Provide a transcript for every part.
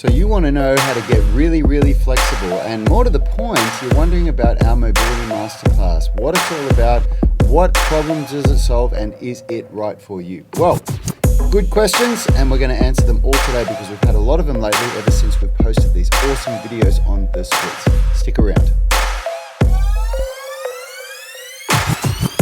So you want to know how to get really, really flexible, and more to the point, you're wondering about our Mobility Masterclass, what it's all about, what problems does it solve, and is it right for you? Well, good questions, and we're going to answer them all today because we've had a lot of them lately ever since we've posted these awesome videos on the splits. Stick around.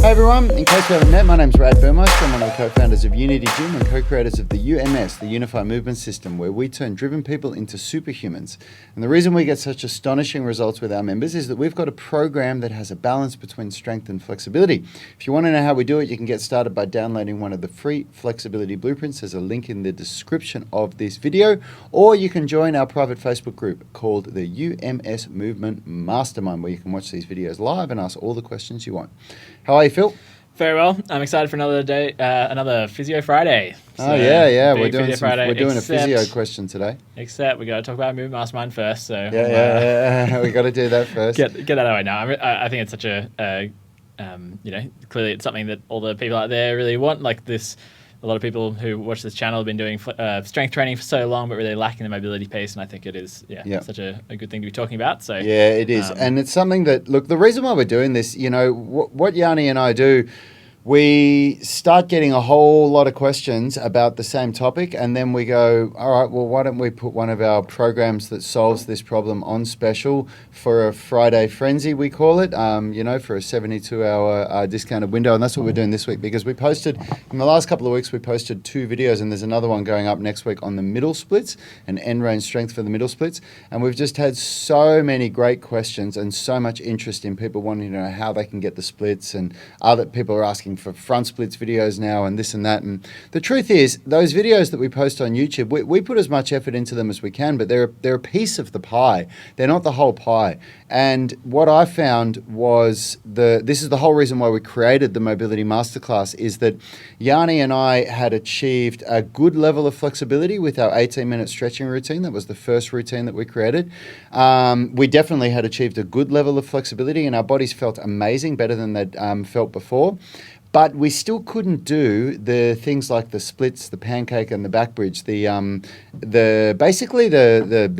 Hey everyone, in case we haven't met, my name's Rad and Phil. I'm one of the co-founders of Unity Gym and co-creators of the UMS, the Unified Movement System, where we turn driven people into superhumans. And the reason we get such astonishing results with our members is that we've got a program that has a balance between strength and flexibility. If you want to know how we do it, you can get started by downloading one of the free flexibility blueprints. There's a link in the description of this video, or you can join our private Facebook group called the UMS Movement Mastermind, where you can watch these videos live and ask all the questions you want. How are you, Phil? Very well. I'm excited for another day, another Physio Friday. So yeah. We're doing a physio question today. Except we got to talk about Movement Mastermind first. So yeah. We got to do that first. Get that out of the way now. I think it's such clearly it's something that all the people out there really want. Like this, a lot of people who watch this channel have been doing strength training for so long, but really lacking the mobility piece. And I think it is, such a good thing to be talking about. So yeah, it is, and it's something that the reason why we're doing this, what Yanni and I do. We start getting a whole lot of questions about the same topic, and then we go, all right, well, why don't we put one of our programs that solves this problem on special for a Friday frenzy, we call it, for a 72-hour discounted window. And that's what we're doing this week, because we posted, in the last couple of weeks, we posted 2 videos, and there's another one going up next week on the middle splits and end range strength for the middle splits. And we've just had so many great questions and so much interest in people wanting to know how they can get the splits, and other people are asking for front splits videos now and this and that. And the truth is, those videos that we post on YouTube, we put as much effort into them as we can, but they're a piece of the pie. They're not the whole pie. And what I found was this is the whole reason why we created the Mobility Masterclass, is that Yanni and I had achieved a good level of flexibility with our 18-minute stretching routine. That was the first routine that we created. We definitely had achieved a good level of flexibility, and our bodies felt amazing, better than they'd felt before. But we still couldn't do the things like the splits, the pancake, and the back bridge, the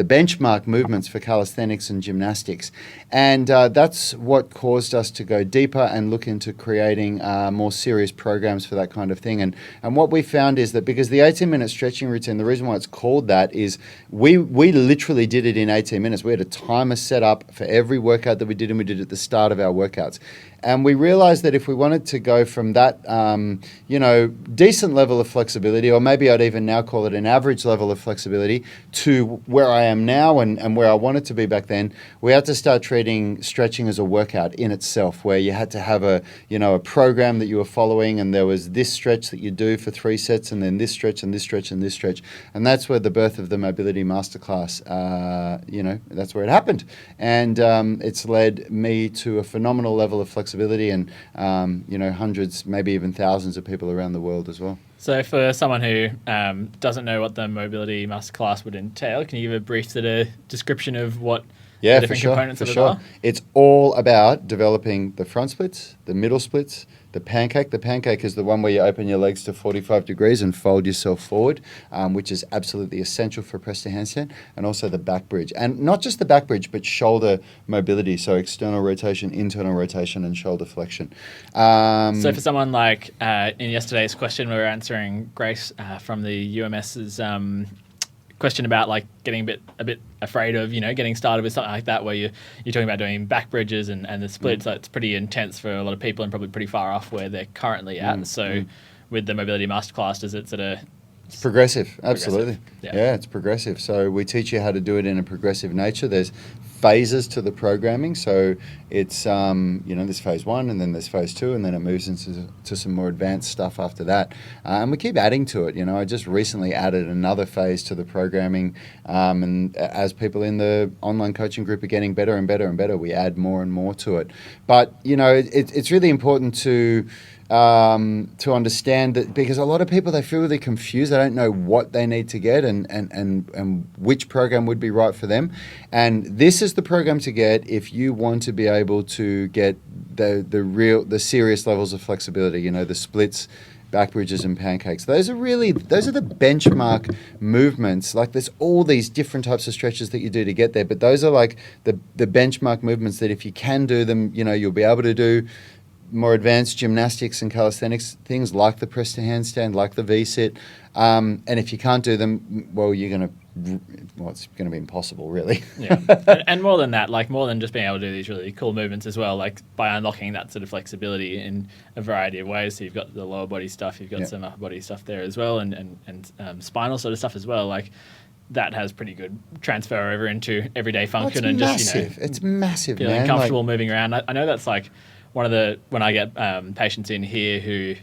benchmark movements for calisthenics and gymnastics. And that's what caused us to go deeper and look into creating more serious programs for that kind of thing. And what we found is that because the 18-minute stretching routine, the reason why it's called that is we literally did it in 18 minutes. We had a timer set up for every workout that we did, and we did it at the start of our workouts. And we realized that if we wanted to go from that, decent level of flexibility, or maybe I'd even now call it an average level of flexibility, to where I am now and where I wanted to be back then, we had to start treating stretching as a workout in itself, where you had to have a program that you were following, and there was this stretch that you do for 3 sets, and then this stretch and this stretch and this stretch. And that's where the birth of the Mobility Masterclass, that's where it happened. And it's led me to a phenomenal level of flexibility and, hundreds, maybe even thousands of people around the world as well. So for someone who doesn't know what the Mobility Masterclass would entail, can you give a brief description of what the different components of it are? It's all about developing the front splits, the middle splits, the pancake. The pancake is the one where you open your legs to 45 degrees and fold yourself forward, which is absolutely essential for press to handstand, and also the back bridge. And not just the back bridge, but shoulder mobility, so external rotation, internal rotation, and shoulder flexion. So for someone like in yesterday's question, we were answering Grace from the UMS's question about like getting a bit afraid of getting started with something like that, where you're talking about doing back bridges and the splits. So it's pretty intense for a lot of people and probably pretty far off where they're currently at. With the Mobility Masterclass, does it sort of... It's progressive, absolutely. Yeah, it's progressive. So we teach you how to do it in a progressive nature. There's phases to the programming. So it's, there's phase 1, and then there's phase 2, and then it moves into some more advanced stuff after that. And we keep adding to it. I just recently added another phase to the programming. And as people in the online coaching group are getting better and better and better, we add more and more to it. But, it's really important to understand that, because a lot of people, they feel really confused. They don't know what they need to get and which program would be right for them. And this is the program to get if you want to be able to get the serious levels of flexibility, the splits, back bridges and pancakes. Those are the benchmark movements. Like there's all these different types of stretches that you do to get there, but those are like the benchmark movements that if you can do them, you'll be able to do more advanced gymnastics and calisthenics things like the press to handstand, like the V-sit. And if you can't do them, well, it's going to be impossible, really. Yeah. And more than that, like more than just being able to do these really cool movements as well, like by unlocking that sort of flexibility in a variety of ways. So you've got the lower body stuff, you've got some upper body stuff there as well, and spinal sort of stuff as well. Like that has pretty good transfer over into everyday function and massive. Just, it's massive, feeling man. comfortable moving around. I know that's like when I get patients in here who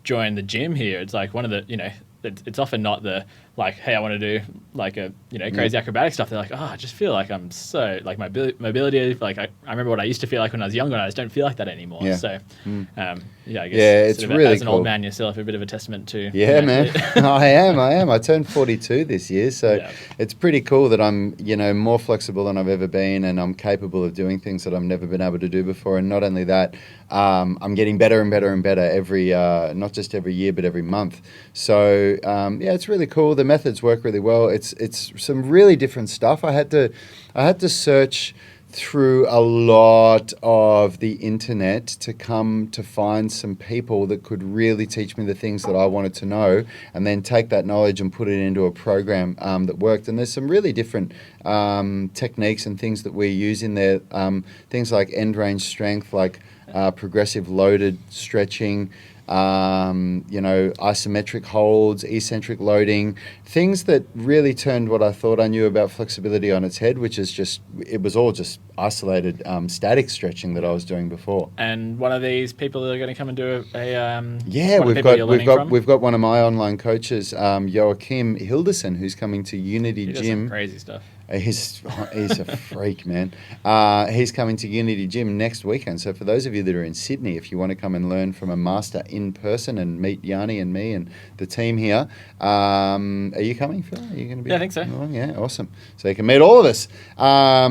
join the gym here, it's like one of the, it's often not the like, hey, I want to do like a crazy acrobatic stuff. They're like, I just feel like I'm so like my mobility. Like I remember what I used to feel like when I was younger, and I just don't feel like that anymore. Yeah. So I guess it's sort of really as an cool. old man yourself, a bit of a testament to man. I am. I turned 42 this year, so it's pretty cool that I'm more flexible than I've ever been, and I'm capable of doing things that I've never been able to do before. And not only that, I'm getting better and better and better every not just every year but every month. So it's really cool. The methods work really well. It's some really different stuff. I had to search through a lot of the internet to come to find some people that could really teach me the things that I wanted to know, and then take that knowledge and put it into a program that worked. And there's some really different techniques and things that we use in there. Things like end range strength, like progressive loaded stretching, isometric holds, eccentric loading, things that really turned what I thought I knew about flexibility on its head, which is it was all just isolated static stretching that I was doing before. And one of these people that are going to come and do we've got one of my online coaches, Joachim Hilderson, who's coming to Unity He does Gym. some crazy stuff. He's a freak, man. He's coming to Unity Gym next weekend. So for those of you that are in Sydney, if you want to come and learn from a master in person and meet Yanni and me and the team here, are you coming, Phil? Are you going to be? Yeah, I think so. Along? Yeah, awesome. So you can meet all of us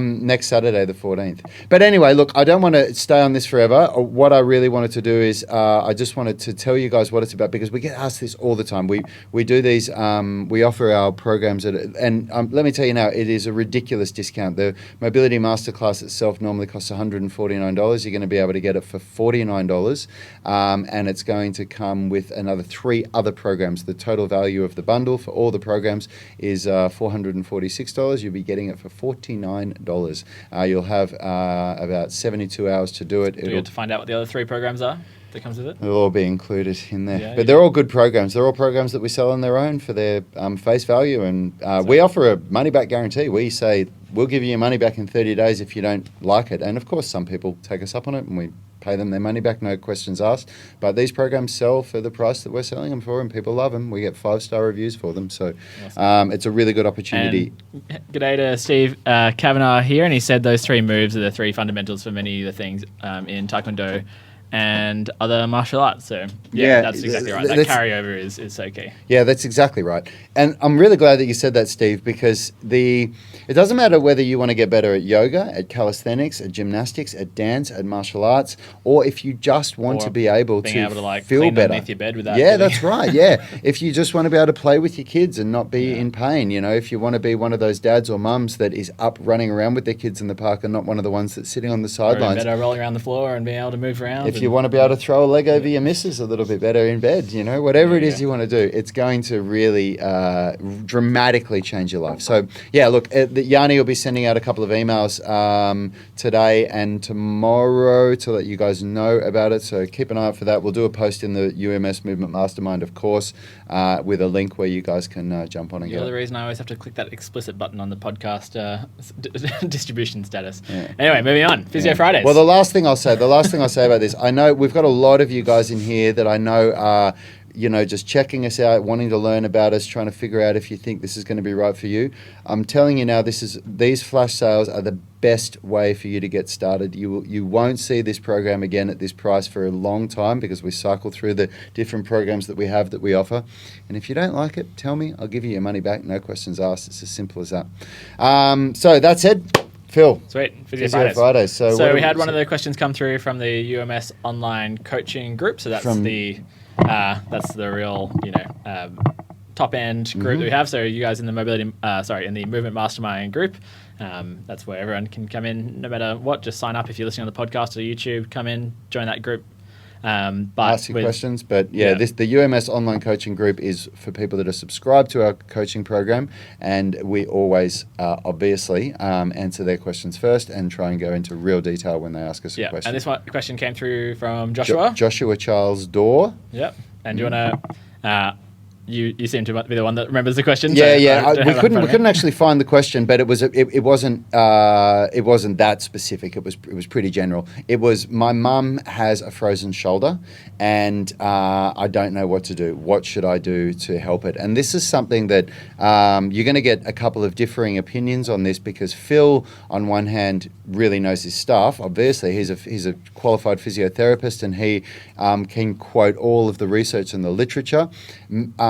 next Saturday, the 14th. But anyway, look, I don't want to stay on this forever. What I really wanted to do is I just wanted to tell you guys what it's about, because we get asked this all the time. We do these, we offer our programs, and let me tell you now, it is a ridiculous discount. The Mobility Masterclass itself normally costs $149. You're going to be able to get it for $49, and it's going to come with another 3 other programs. The total value of the bundle for all the programs is $446. You'll be getting it for $49. You'll have about 72 hours to do it. Do you have to find out what the other 3 programs are that comes with it? They'll all be included in there. Yeah, but they're all good programs. They're all programs that we sell on their own for their face value. And we offer a money-back guarantee. We say, we'll give you your money back in 30 days if you don't like it. And, of course, some people take us up on it, and we pay them their money back, no questions asked. But these programs sell for the price that we're selling them for, and people love them. We get 5-star reviews for them. So awesome. It's a really good opportunity. And g'day to Steve Kavanagh here, and he said those 3 moves are the 3 fundamentals for many of the things in Taekwondo and other martial arts. So that's exactly right. That carryover is so key. Yeah, that's exactly right. And I'm really glad that you said that, Steve, because it doesn't matter whether you want to get better at yoga, at calisthenics, at gymnastics, at dance, at martial arts, or if you just want to be able to like feel clean better. Underneath your bed without that's right. Yeah. If you just want to be able to play with your kids and not be in pain, if you want to be one of those dads or mums that is up running around with their kids in the park and not one of the ones that's sitting on the sidelines. Better rolling around the floor and being able to move around. If you want to be able to throw a leg over your missus a little bit better in bed, whatever it is you want to do, it's going to really dramatically change your life. So, look, Yanni will be sending out a couple of emails today and tomorrow to let you guys know about it. So keep an eye out for that. We'll do a post in the UMS Movement Mastermind, of course, with a link where you guys can jump on and get it. The reason I always have to click that explicit button on the podcast distribution status. Yeah. Anyway, moving on. Physio Fridays. Well, the last thing I'll say about this, I know we've got a lot of you guys in here that I know are just checking us out, wanting to learn about us, trying to figure out if you think this is going to be right for you. I'm telling you now, these flash sales are the best way for you to get started. You won't see this program again at this price for a long time, because we cycle through the different programs that we have that we offer. And if you don't like it, tell me. I'll give you your money back. No questions asked. It's as simple as that. So that said, Phil. Sweet. Physio Fridays. So we had one of the questions come through from the UMS online coaching group. So that's That's the real, top end group that we have. So you guys in the in the Movement Mastermind group, that's where everyone can come in no matter what. Just sign up if you're listening on the podcast or YouTube. Come in, join that group. But ask your questions. But the UMS online coaching group is for people that are subscribed to our coaching program, and we always obviously answer their questions first and try and go into real detail when they ask us a question. And this question came through from Joshua. Joshua Charles Dorr. Yep. And do you want to... You seem to be the one that remembers the question. We couldn't actually find the question, but it wasn't that specific. It was pretty general. It was, my mum has a frozen shoulder, and I don't know what to do. What should I do to help it? And this is something that you're going to get a couple of differing opinions on this, because Phil, on one hand, really knows his stuff. Obviously, he's a qualified physiotherapist, and he can quote all of the research and the literature.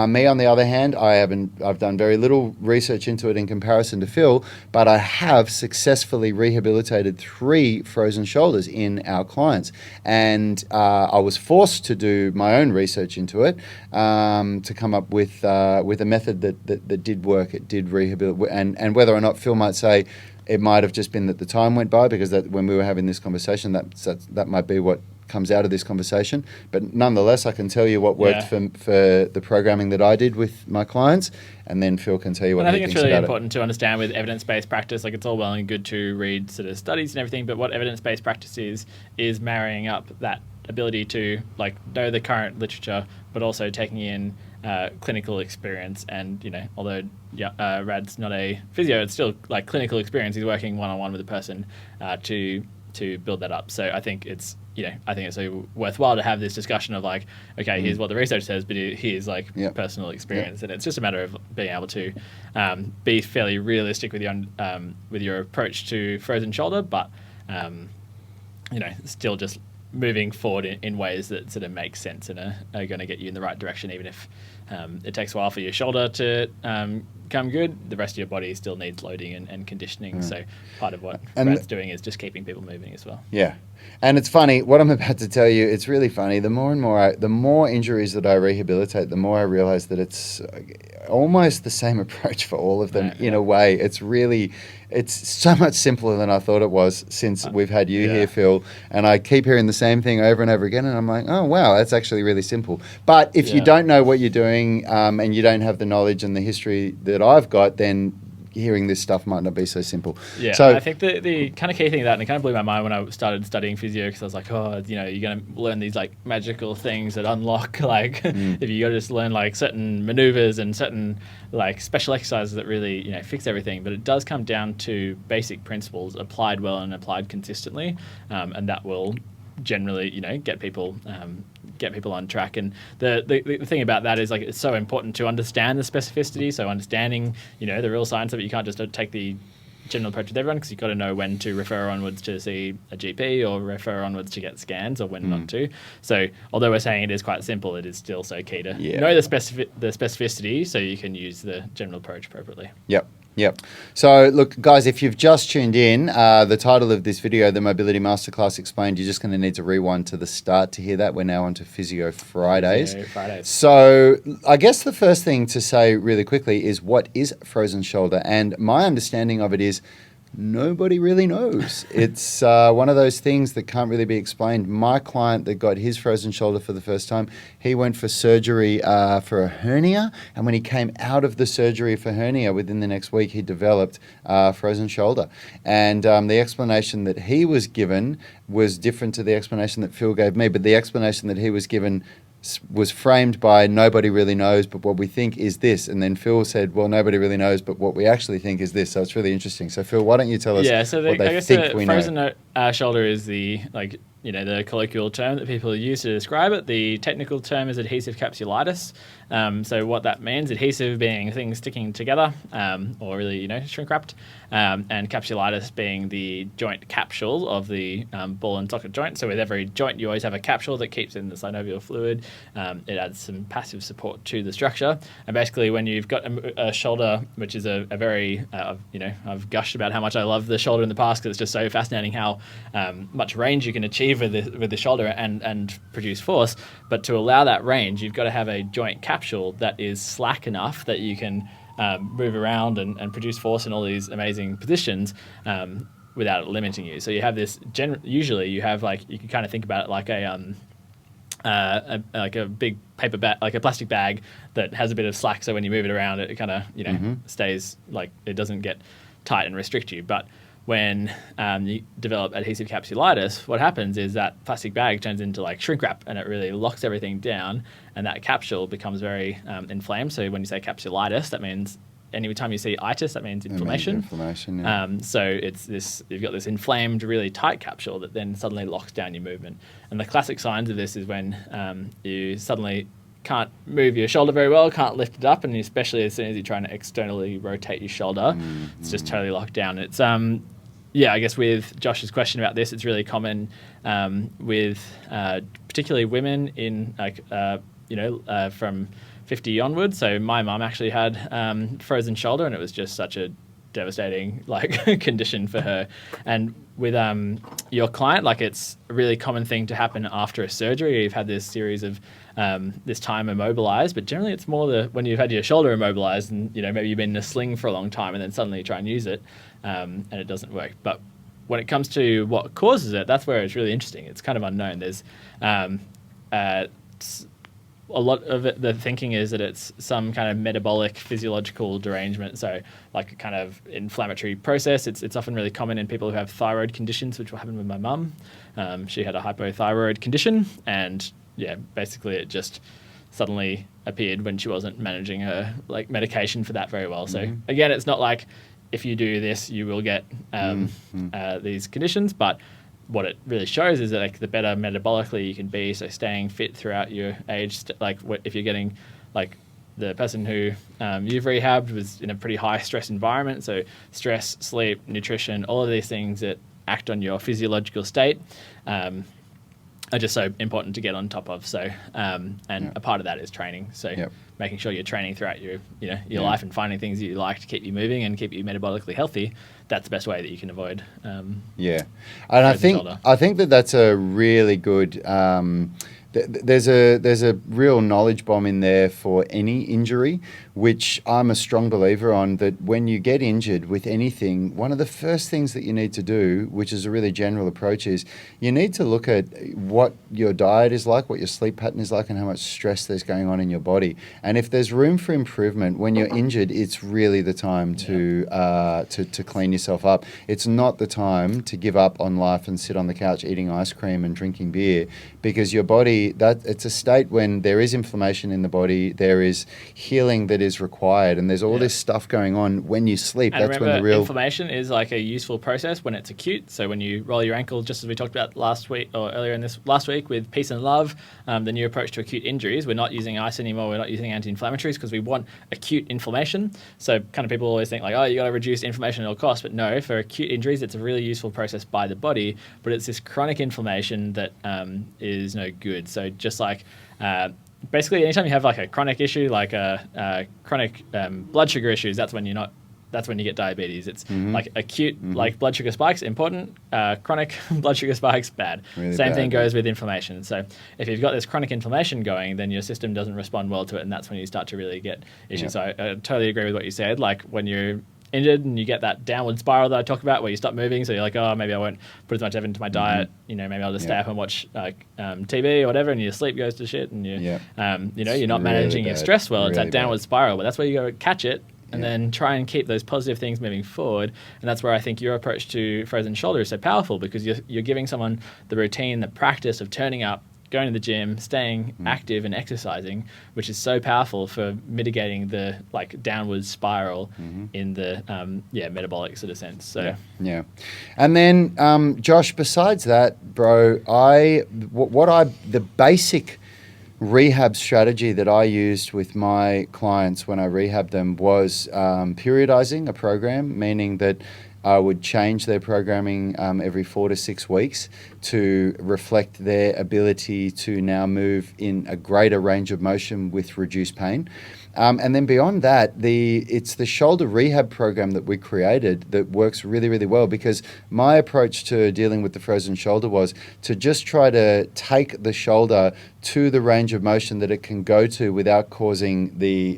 Me, on the other hand, I've done very little research into it in comparison to Phil, but I have successfully rehabilitated 3 frozen shoulders in our clients. And I was forced to do my own research into it to come up with a method that did work. It did rehabilitate. And whether or not Phil might say it might have just been that the time went by, because that when we were having this conversation, that might be what comes out of this conversation. But nonetheless, I can tell you what worked for the programming that I did with my clients, and then Phil can tell you what he thinks about it. I think it's really important to understand with evidence-based practice, like it's all well and good to read sort of studies and everything, but what evidence-based practice is marrying up that ability to like know the current literature, but also taking in clinical experience. And although Rad's not a physio, it's still like clinical experience. He's working one-on-one with a person to build that up. So I think it's so worthwhile to have this discussion of like, okay, here's what the research says, but here's like personal experience, and it's just a matter of being able to be fairly realistic with your approach to frozen shoulder, but still just moving forward in ways that sort of make sense and are going to get you in the right direction, even if it takes a while for your shoulder to come good. The rest of your body still needs loading and conditioning. So part of what Rad's doing is just keeping people moving as well. Yeah. And it's funny, what I'm about to tell you, it's really funny. The more injuries that I rehabilitate, the more I realize that it's almost the same approach for all of them in a way. It's so much simpler than I thought it was since we've had you here, Phil. And I keep hearing the same thing over and over again. And I'm like, oh, wow, that's actually really simple. But if you don't know what you're doing and you don't have the knowledge and the history that I've got, then hearing this stuff might not be so simple. Yeah, so I think the kind of key thing and it kind of blew my mind when I started studying physio, because I was like, you're going to learn these like magical things that unlock like if you got to just learn like certain maneuvers and certain like special exercises that really fix everything. But it does come down to basic principles applied well and applied consistently, and that will generally get people on track. And the thing about that is like it's so important to understand the specificity, so understanding the real science of it. You can't just take the general approach with everyone, because you've got to know when to refer onwards to see a GP or refer onwards to get scans, or when not to. So although we're saying it is quite simple, it is still so key to know the specificity so you can use the general approach appropriately. Yep. So, look, guys, if you've just tuned in, the title of this video, the Mobility Masterclass Explained, you're just going to need to rewind to the start to hear that. We're now on to Physio Fridays. So, I guess the first thing to say really quickly is, what is frozen shoulder? And my understanding of it is nobody really knows. It's one of those things that can't really be explained. My client that got his frozen shoulder for the first time, he went for surgery for a hernia, and when he came out of the surgery for hernia, within the next week, he developed frozen shoulder. And the explanation that he was given was different to the explanation that Phil gave me, but the explanation that he was given was framed by nobody really knows, but what we think is this. And then Phil said, well, nobody really knows, but what we actually think is this. So it's really interesting. So Phil, why don't you tell us what they think we know? Frozen shoulder is the the colloquial term that people use to describe it. The technical term is adhesive capsulitis. So what that means, adhesive being things sticking together, or really, shrink wrapped, and capsulitis being the joint capsule of the ball and socket joint. So with every joint, you always have a capsule that keeps in the synovial fluid. It adds some passive support to the structure. And basically, when you've got a shoulder, which is a very, I've gushed about how much I love the shoulder in the past, because it's just so fascinating how much range you can achieve with the shoulder and produce force. But to allow that range, you've got to have a joint capsule that is slack enough that you can move around and produce force in all these amazing positions without it limiting you. So you have this, usually you have like, you can kind of think about it like a big paper bag, like a plastic bag that has a bit of slack. So when you move it around, it kind of, stays like, it doesn't get tight and restrict you. But when you develop adhesive capsulitis, what happens is that plastic bag turns into like shrink wrap, and it really locks everything down, and that capsule becomes very inflamed. So when you say capsulitis, that means any time you see itis, that means inflammation. Inflammation, yeah. So it's this, you've got this inflamed, really tight capsule that then suddenly locks down your movement. And the classic signs of this is when you suddenly can't move your shoulder very well, can't lift it up, and especially as soon as you're trying to externally rotate your shoulder, it's just totally locked down. It's I guess with Josh's question about this, it's really common with particularly women in from 50 onwards. So my mum actually had frozen shoulder, and it was just such a devastating condition for her. And with your client, it's a really common thing to happen after a surgery. You've had this series of this time immobilized, but generally it's more when you've had your shoulder immobilized and maybe you've been in a sling for a long time and then suddenly you try and use it and it doesn't work. But when it comes to what causes it, that's where it's really interesting. It's kind of unknown. There's a lot of it, the thinking is that it's some kind of metabolic physiological derangement, so like a kind of inflammatory process. It's often really common in people who have thyroid conditions, which will happen with my mum. She had a hypothyroid condition, and basically it just suddenly appeared when she wasn't managing her medication for that very well. So again, it's not like if you do this you will get these conditions, but what it really shows is that the better metabolically you can be, so staying fit throughout your age, if you're getting the person who you've rehabbed was in a pretty high stress environment, so stress, sleep, nutrition, all of these things that act on your physiological state are just so important to get on top of. So a part of that is training. So making sure you're training throughout your life and finding things that you like to keep you moving and keep you metabolically healthy. That's the best way that you can avoid. And I think that's a really good. There's a real knowledge bomb in there for any injury, which I'm a strong believer on, that when you get injured with anything, one of the first things that you need to do, which is a really general approach, is you need to look at what your diet is like, what your sleep pattern is like, and how much stress there's going on in your body. And if there's room for improvement when you're injured, it's really the time to clean yourself up. It's not the time to give up on life and sit on the couch eating ice cream and drinking beer, because your body, it's a state when there is inflammation in the body, there is healing that is required, and there's all this stuff going on when you sleep. And that's remember, when the real inflammation is a useful process when it's acute. So when you roll your ankle, just as we talked about last week or earlier in this last week with peace and love, the new approach to acute injuries, we're not using ice anymore, we're not using anti-inflammatories because we want acute inflammation. So kind of people always think you got to reduce inflammation at all costs, but no, for acute injuries it's a really useful process by the body, but it's this chronic inflammation that is no good. So just basically anytime you have a chronic issue, chronic blood sugar issues, that's when you get diabetes. It's acute blood sugar spikes, important. Chronic blood suger spikes, bad. Really Same thing goes with inflammation. So if you've got this chronic inflammation going, then your system doesn't respond well to it, and that's when you start to really get issues. So I totally agree with what you said. When you're injured and you get that downward spiral that I talk about where you stop moving, so you're maybe I won't put as much effort into my diet, maybe I'll just stay up and watch TV or whatever, and your sleep goes to shit, and you're not managing your stress well. It's that downward spiral, but that's where you go catch it and then try and keep those positive things moving forward. And that's where I think your approach to frozen shoulder is so powerful, because you're giving someone the routine, the practice of turning up, going to the gym, staying active and exercising, which is so powerful for mitigating the downward spiral in the metabolic sort of sense. So and then Josh, besides that, bro, the basic rehab strategy that I used with my clients when I rehabbed them was periodizing a program, meaning that I would change their programming every 4 to 6 weeks to reflect their ability to now move in a greater range of motion with reduced pain. And then beyond that, it's the shoulder rehab program that we created that works really, really well, because my approach to dealing with the frozen shoulder was to just try to take the shoulder to the range of motion that it can go to without causing the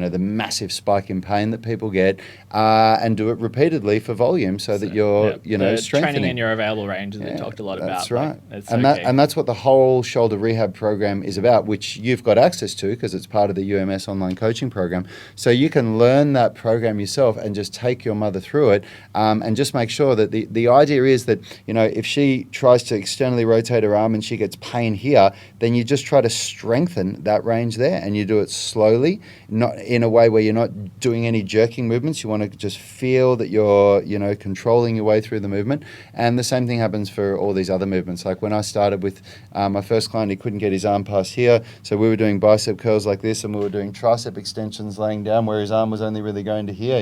the massive spike in pain that people get, and do it repeatedly for volume so that you're the strengthening. Training in your available range that we talked a lot about. That's right. It's and that's what the whole shoulder rehab program is about, which you've got access to because it's part of the UMS online coaching program. So you can learn that program yourself and just take your mother through it, and just make sure that the idea is that, if she tries to externally rotate her arm and she gets pain here, then you just try to strengthen that range there, and you do it slowly, not in a way where you're not doing any jerking movements. You want to just feel that you're, controlling your way through the movement. And the same thing happens for all these other movements. Like when I started with my first client, he couldn't get his arm past here, so we were doing bicep curls like this, and we were doing tricep extensions laying down where his arm was only really going to here,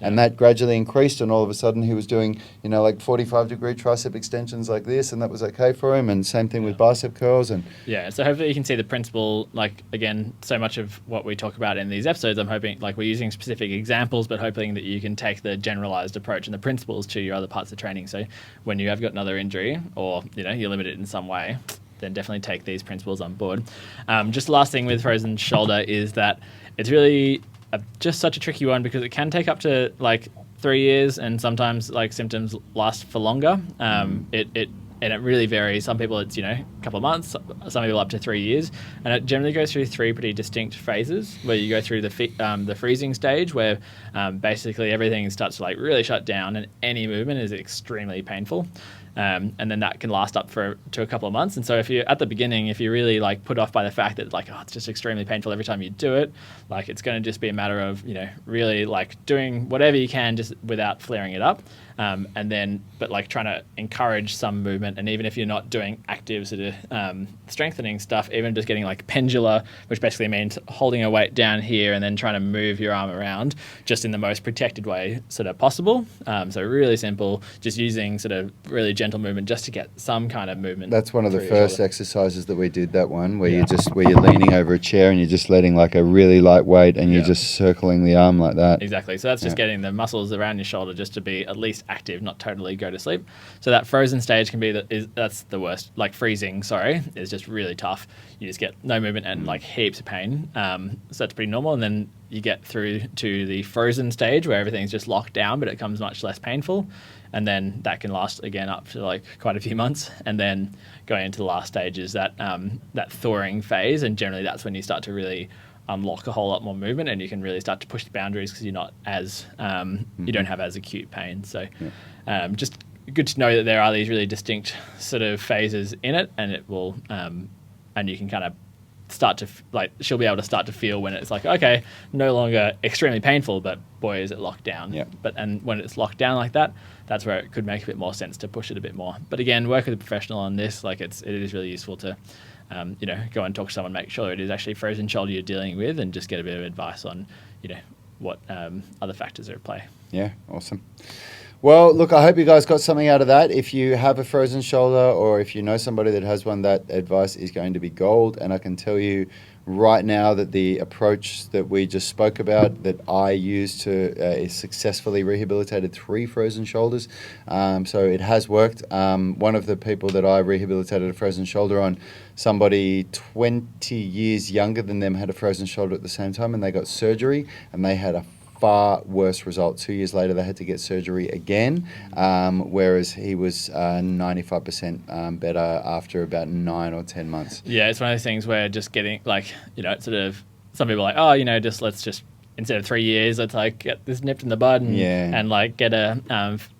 and that gradually increased, and all of a sudden he was doing, like 45-degree tricep extensions like this, and that was okay for him, and same thing with bicep curls. And so hopefully you can see the principle, like, again, so much of what we talk about in these episodes, I'm hoping, like, we're using specific examples, but hoping that you can take the generalized approach and the principles to your other parts of training. So when you have got another injury, or, you're limited in some way, then definitely take these principles on board. Just the last thing with frozen shoulder is that it's really just such a tricky one, because it can take up to like 3 years, and sometimes like symptoms last for longer. It really varies. Some people it's a couple of months, some people up to 3 years, and it generally goes through 3 pretty distinct phases, where you go through the freezing stage, where basically everything starts to like really shut down, and any movement is extremely painful. And then that can last up to a couple of months. And so if you're at the beginning, if you're really like put off by the fact that like, it's just extremely painful every time you do it, like it's going to just be a matter of, really like doing whatever you can just without flaring it up. But like trying to encourage some movement. And even if you're not doing active sort of strengthening stuff, even just getting like pendular, which basically means holding a weight down here and then trying to move your arm around just in the most protected way sort of possible. So really simple, just using sort of really gentle movement just to get some kind of movement. That's one of the first exercises that we did, that one where you're leaning over a chair and you're just letting like a really light weight, and you're just circling the arm like that. Exactly. So that's just getting the muscles around your shoulder just to be at least active, not totally go to sleep. So that frozen stage can be that's the worst. Like freezing, is just really tough. You just get no movement and like heaps of pain. So that's pretty normal. And then you get through to the frozen stage where everything's just locked down, but it becomes much less painful. And then that can last again up to like quite a few months. And then going into the last stage is that thawing phase. And generally that's when you start to really unlock a whole lot more movement, and you can really start to push the boundaries because you're not as you don't have as acute pain. So just good to know that there are these really distinct sort of phases in it, and it will and you can kind of start to she'll be able to start to feel when it's like, okay, no longer extremely painful, but boy is it locked down. And when it's locked down like that, that's where it could make a bit more sense to push it a bit more. But again, work with a professional on this. Like it is really useful to go and talk to someone, make sure it is actually frozen shoulder you're dealing with, and just get a bit of advice on what other factors are at play. Yeah, awesome. Well, look, I hope you guys got something out of that. If you have a frozen shoulder, or if you know somebody that has one, that advice is going to be gold. And I can tell you right now that the approach that we just spoke about, that I used to successfully rehabilitated 3 frozen shoulders. So it has worked. One of the people that I rehabilitated a frozen shoulder on, somebody 20 years younger than them had a frozen shoulder at the same time, and they got surgery, and they had a far worse result. 2 years later, they had to get surgery again, whereas he was 95% better after about 9 or 10 months. Yeah, it's one of those things where just getting sort of, some people are like, let's just instead of 3 years, let's like get this nipped in the bud and like get a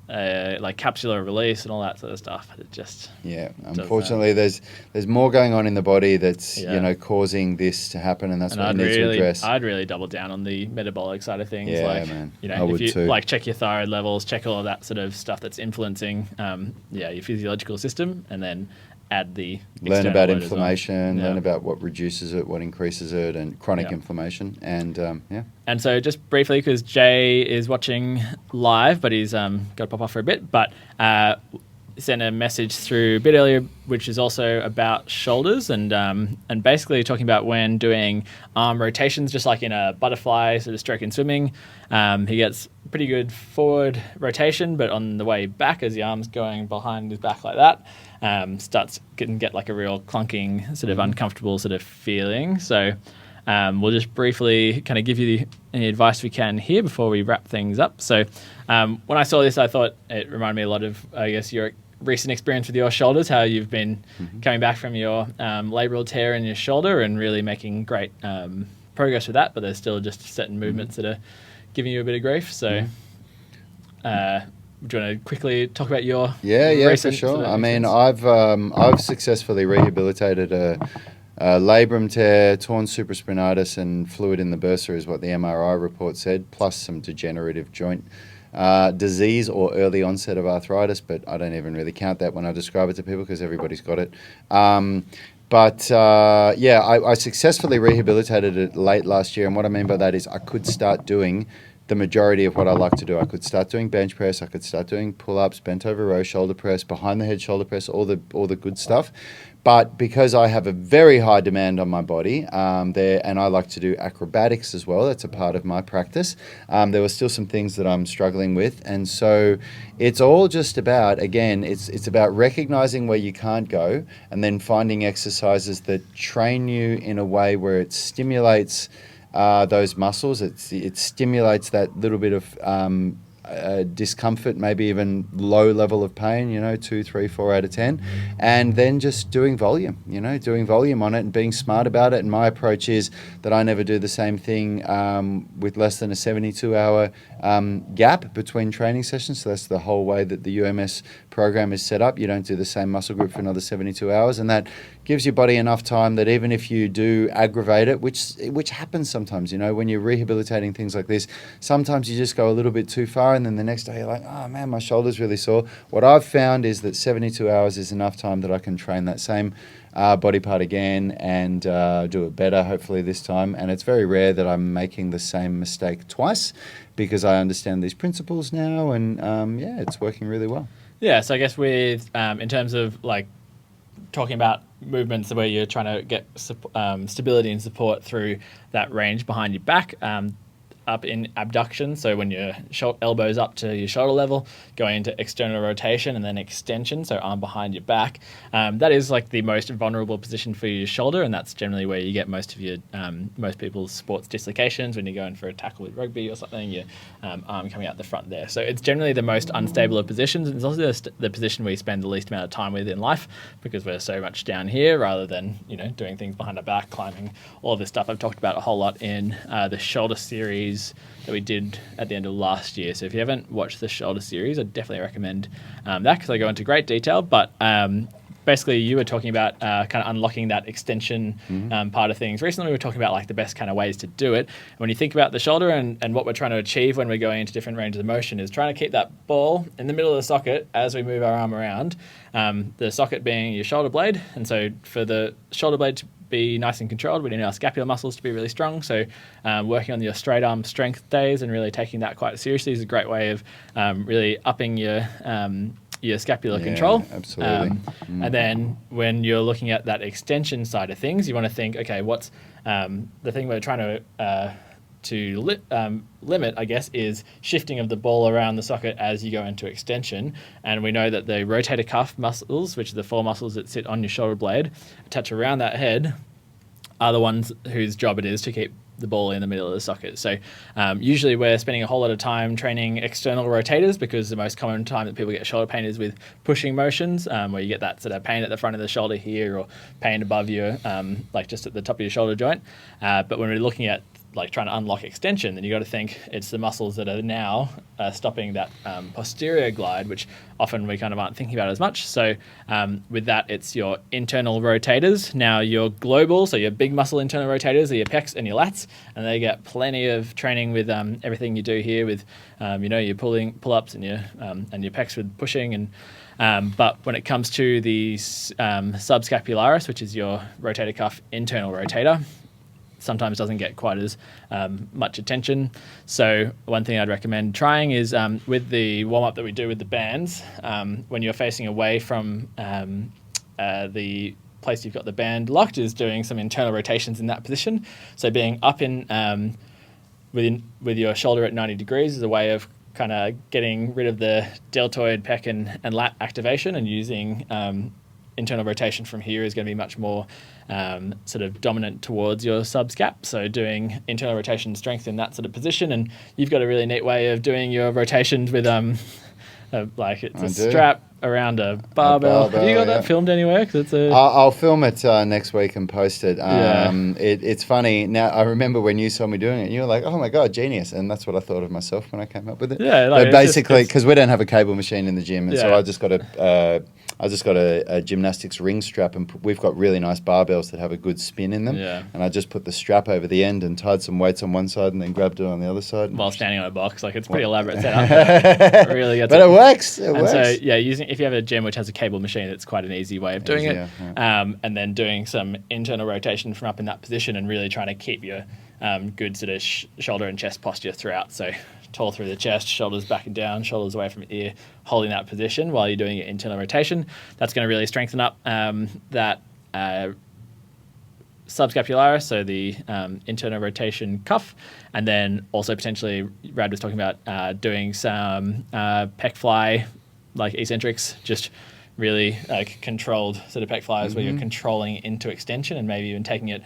like capsular release and all that sort of stuff. It just unfortunately there's more going on in the body that's causing this to happen, and that's what we need to address. I'd really double down on the metabolic side of things. Man. I if would you too. like check your thyroid levels, check all of that sort of stuff that's influencing your physiological system, and then add the learn about inflammation, learn about what reduces it, what increases it, and chronic inflammation. And And so just briefly, because Jay is watching live, but he's got to pop off for a bit, but sent a message through a bit earlier, which is also about shoulders and basically talking about when doing arm rotations, just like in a butterfly sort of stroke in swimming. He gets pretty good forward rotation, but on the way back, as the arm's going behind his back like that, can get like a real clunking, sort of uncomfortable sort of feeling. So we'll just briefly kind of give you any advice we can here before we wrap things up. So when I saw this, I thought it reminded me a lot of, I guess, your recent experience with your shoulders, how you've been coming back from your labral tear in your shoulder and really making great progress with that, but there's still just certain movements that are giving you a bit of grief. So do you want to quickly talk about your for sure. I mean, I've successfully rehabilitated a labrum tear, torn supraspinatus, and fluid in the bursa is what the MRI report said, plus some degenerative joint disease or early onset of arthritis, but I don't even really count that when I describe it to people because everybody's got it. I successfully rehabilitated it late last year, and what I mean by that is I could start doing the majority of what I like to do. I could start doing bench press, I could start doing pull-ups, bent over row shoulder press, behind the head shoulder press, all the good stuff. But because I have a very high demand on my body and I like to do acrobatics as well, that's a part of my practice, there were still some things that I'm struggling with. And so it's all just about, again, it's about recognizing where you can't go and then finding exercises that train you in a way where it stimulates those muscles. It stimulates that little bit of discomfort, maybe even low level of pain, 2, 3, 4 out of 10, and then just doing volume on it and being smart about it. And my approach is that I never do the same thing with less than a 72-hour gap between training sessions. So that's the whole way that the UMS program is set up. You don't do the same muscle group for another 72 hours, and that gives your body enough time that even if you do aggravate it, which happens sometimes, when you're rehabilitating things like this, sometimes you just go a little bit too far, and then the next day you're like, oh man, my shoulder's really sore. What I've found is that 72 hours is enough time that I can train that same body part again and do it better, hopefully this time. And it's very rare that I'm making the same mistake twice because I understand these principles now, and it's working really well. Yeah, so I guess with in terms of like talking about movements where you're trying to get stability and support through that range behind your back, up in abduction, so when your elbow's up to your shoulder level, going into external rotation and then extension, so arm behind your back. That is like the most vulnerable position for your shoulder, and that's generally where you get most of your most people's sports dislocations when you're going for a tackle with rugby or something, your arm coming out the front there. So it's generally the most unstable of positions, and it's also the position we spend the least amount of time with in life because we're so much down here rather than doing things behind our back, climbing, all of this stuff I've talked about a whole lot in the shoulder series that we did at the end of last year. So if you haven't watched the shoulder series, I'd definitely recommend that because I go into great detail. But basically, you were talking about kind of unlocking that extension part of things. Recently, we were talking about like the best kind of ways to do it. When you think about the shoulder and what we're trying to achieve when we're going into different ranges of motion is trying to keep that ball in the middle of the socket as we move our arm around, the socket being your shoulder blade. And so for the shoulder blade to be nice and controlled, we need our scapular muscles to be really strong. So working on your straight arm strength days and really taking that quite seriously is a great way of really upping your scapular control. Absolutely. And then when you're looking at that extension side of things, you want to think, okay, what's the thing we're trying to limit, I guess, is shifting of the ball around the socket as you go into extension. And we know that the rotator cuff muscles, which are the 4 muscles that sit on your shoulder blade, attach around that head, are the ones whose job it is to keep the ball in the middle of the socket. So usually we're spending a whole lot of time training external rotators because the most common time that people get shoulder pain is with pushing motions, where you get that sort of pain at the front of the shoulder here or pain above your, like just at the top of your shoulder joint. But when we're looking at like trying to unlock extension, then you got to think it's the muscles that are now stopping that posterior glide, which often we kind of aren't thinking about as much. So with that, it's your internal rotators. Now your global, so your big muscle internal rotators are your pecs and your lats, and they get plenty of training with everything you do here with, your pull-ups and your pecs with pushing but when it comes to the subscapularis, which is your rotator cuff internal rotator, sometimes doesn't get quite as much attention. So one thing I'd recommend trying is with the warm-up that we do with the bands, when you're facing away from the place you've got the band locked, is doing some internal rotations in that position. So being up in with your shoulder at 90 degrees is a way of kind of getting rid of the deltoid, pec, and lat activation, and using internal rotation from here is going to be much more sort of dominant towards your subscap. So doing internal rotation strength in that sort of position, and you've got a really neat way of doing your rotations with like it's a strap around a barbell. Have you got that filmed anywhere? 'Cause I'll film it next week and post it. It's funny. Now, I remember when you saw me doing it, you were like, oh my God, genius. And that's what I thought of myself when I came up with it. Yeah, but basically, because we don't have a cable machine in the gym, and so I just got a gymnastics ring strap, and we've got really nice barbells that have a good spin in them. Yeah. And I just put the strap over the end and tied some weights on one side and then grabbed it on the other side. While standing on a box. Like, it's pretty elaborate setup. Really gets but it works. It works. So, yeah, if you have a gym which has a cable machine, it's quite an easy way of doing it. Yeah. And then doing some internal rotation from up in that position and really trying to keep your good sort of shoulder and chest posture throughout. So tall through the chest, shoulders back and down, shoulders away from the ear, holding that position while you're doing your internal rotation. That's going to really strengthen up that subscapularis, so the internal rotation cuff, and then also potentially Rad was talking about doing some pec fly, like eccentrics, just really like controlled sort of pec flyers where you're controlling into extension and maybe even taking it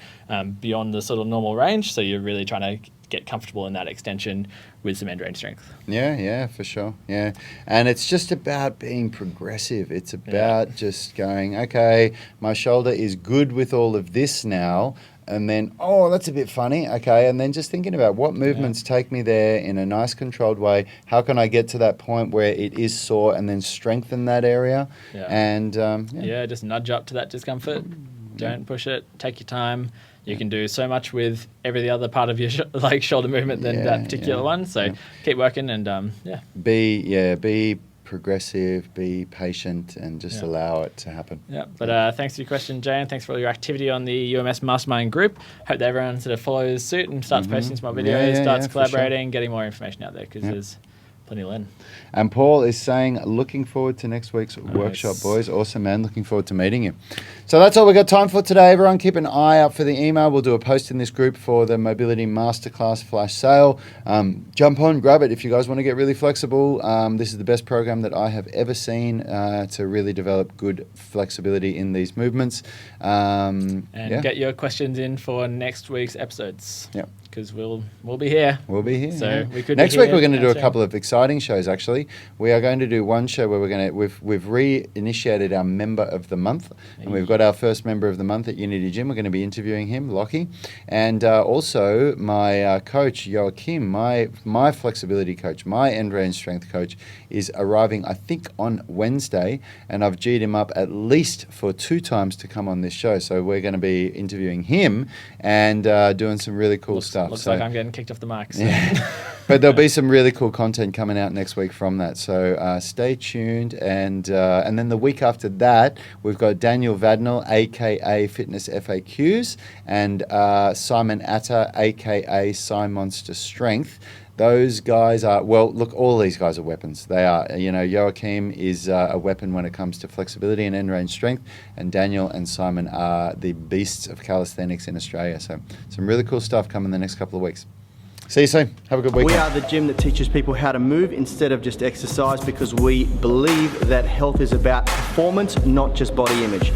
beyond the sort of normal range. So you're really trying to get comfortable in that extension with some end range strength. Yeah, for sure. Yeah. And it's just about being progressive. It's about just going, okay, my shoulder is good with all of this now. And then, oh, that's a bit funny. Okay. And then just thinking about what movements take me there in a nice controlled way. How can I get to that point where it is sore and then strengthen that area? Yeah. And just nudge up to that discomfort. Don't push it. Take your time. You can do so much with every other part of your shoulder movement than that particular one. So keep working and Be progressive, be patient, and just allow it to happen. Yeah, but thanks for your question, Jay, and thanks for all your activity on the UMS Mastermind group. Hope that everyone sort of follows suit and starts posting some more videos, starts collaborating, getting more information out there, because there's plenty to learn. And Paul is saying, looking forward to next week's workshop, boys. Awesome, man. Looking forward to meeting you. So that's all we've got time for today, everyone. Keep an eye out for the email. We'll do a post in this group for the Mobility Masterclass flash sale. Jump on, grab it if you guys want to get really flexible. This is the best program that I have ever seen to really develop good flexibility in these movements. Get your questions in for next week's episodes. Yep. Because we'll be here. We'll be here. So we could next week we're going to do a couple of exciting shows. Actually, we are going to do one show where we've reinitiated our member of the month, and we've got our first member of the month at Unity Gym. We're going to be interviewing him, Lockie, and also my coach Joachim, my flexibility coach, my end range strength coach, is arriving I think on Wednesday, and I've G'd him up at least for 2 times to come on this show. So we're going to be interviewing him and doing some really cool stuff. Looks like I'm getting kicked off the mic. So. But there'll be some really cool content coming out next week from that. So stay tuned. And then the week after that, we've got Daniel Vadnal, a.k.a. Fitness FAQs, and Simon Atta, a.k.a. Monster Strength. Those guys are, all these guys are weapons. They are, Joachim is a weapon when it comes to flexibility and end range strength, and Daniel and Simon are the beasts of calisthenics in Australia. So some really cool stuff coming the next couple of weeks. See you soon. Have a good week. We are the gym that teaches people how to move instead of just exercise, because we believe that health is about performance, not just body image.